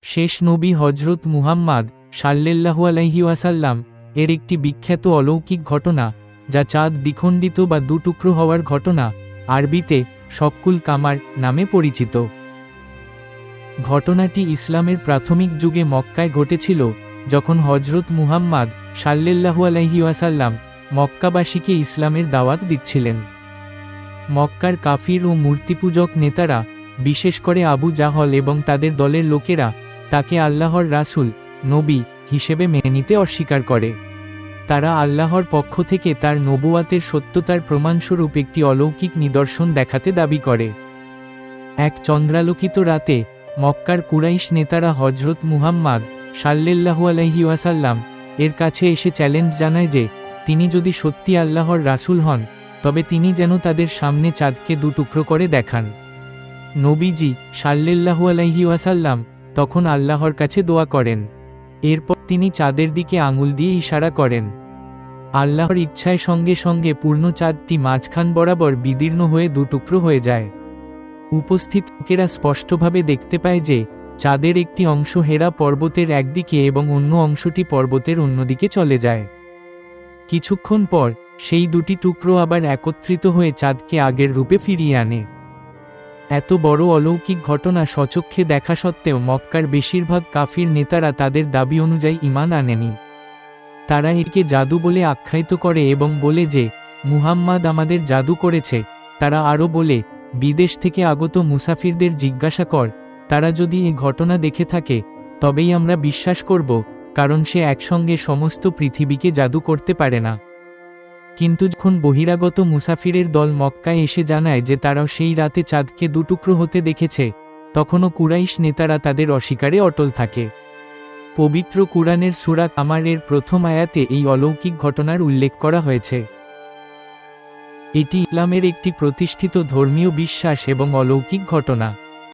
শেষ নবী হজরত মুহাম্মদ সাল্লাল্লাহু আলাইহি ওয়াসাল্লাম এর একটি বিখ্যাত অলৌকিক ঘটনা, যা চাঁদ দ্বিখণ্ডিত বা দুটুকরো হওয়ার ঘটনা, আরবিতে শক্কুল কামার নামে পরিচিত। ঘটনাটি ইসলামের প্রাথমিক যুগে মক্কায় ঘটেছিল, যখন হজরত মুহাম্মদ সাল্লাল্লাহু আলাইহি ওয়াসাল্লাম মক্কাবাসীকে ইসলামের দাওয়াত দিচ্ছিলেন। মক্কার কাফির ও মূর্তিপূজক নেতারা, বিশেষ করে আবু জাহল এবং তাদের দলের লোকেরা, তাকে আল্লাহর রাসূল, নবী হিসেবে মেনে নিতে অস্বীকার করে। তারা আল্লাহর পক্ষ থেকে তার নবুয়াতের সত্যতার প্রমাণস্বরূপ একটি অলৌকিক নিদর্শন দেখাতে দাবি করে। এক চন্দ্রালোকিত রাতে মক্কার কুরাইশ নেতারা হজরত মুহাম্মদ সাল্লাল্লাহু আলাইহি ওয়াসাল্লাম এর কাছে এসে চ্যালেঞ্জ জানায় যে, তিনি যদি সত্যি আল্লাহর রাসূল হন, তবে তিনি যেন তাদের সামনে চাঁদকে দুটুকরো করে দেখান। নবীজি সাল্লাল্লাহু আলাইহি ওয়াসাল্লাম তখন আল্লাহর কাছে দোয়া করেন। এরপর তিনি চাঁদের দিকে আঙুল দিয়ে ইশারা করেন। আল্লাহর ইচ্ছায় সঙ্গে সঙ্গে পূর্ণ চাঁদটি মাঝখান বরাবর বিদীর্ণ হয়ে দুটুকরো হয়ে যায়। উপস্থিত লোকেরা স্পষ্টভাবে দেখতে পায় যে, চাঁদের একটি অংশ হেরা পর্বতের একদিকে এবং অন্য অংশটি পর্বতের অন্যদিকে চলে যায়। কিছুক্ষণ পর সেই দুটি টুকরো আবার একত্রিত হয়ে চাঁদকে আগের রূপে ফিরিয়ে আনে। এত বড় অলৌকিক ঘটনা স্বচক্ষে দেখা সত্ত্বেও মক্কার বেশিরভাগ কাফির নেতারা তাদের দাবি অনুযায়ী ঈমান আনেনি। তারা একে জাদু বলে আখ্যায়িত করে এবং বলে যে, মুহাম্মদ আমাদের জাদু করেছে। তারা আরও বলে, বিদেশ থেকে আগত মুসাফিরদের জিজ্ঞাসা কর, তারা যদি এ ঘটনা দেখে থাকে, তবেই আমরা বিশ্বাস করব, কারণ সে একসঙ্গে সমস্ত পৃথিবীকে জাদু করতে পারে না। কিন্তু যখন বহিরাগত মুসাফিরের দল মক্কায় এসে জানায় যে তারাও সেই রাতে চাঁদকে দুটুকরো হতে দেখেছে, তখনও কুরাইশ নেতারা তাদের অস্বীকারে অটল থাকে। পবিত্র কুরআনের সূরা কামারের প্রথম আয়াতে এই অলৌকিক ঘটনার উল্লেখ করা হয়েছে। এটি ইসলামের একটি প্রতিষ্ঠিত ধর্মীয় বিশ্বাস এবং অলৌকিক ঘটনা।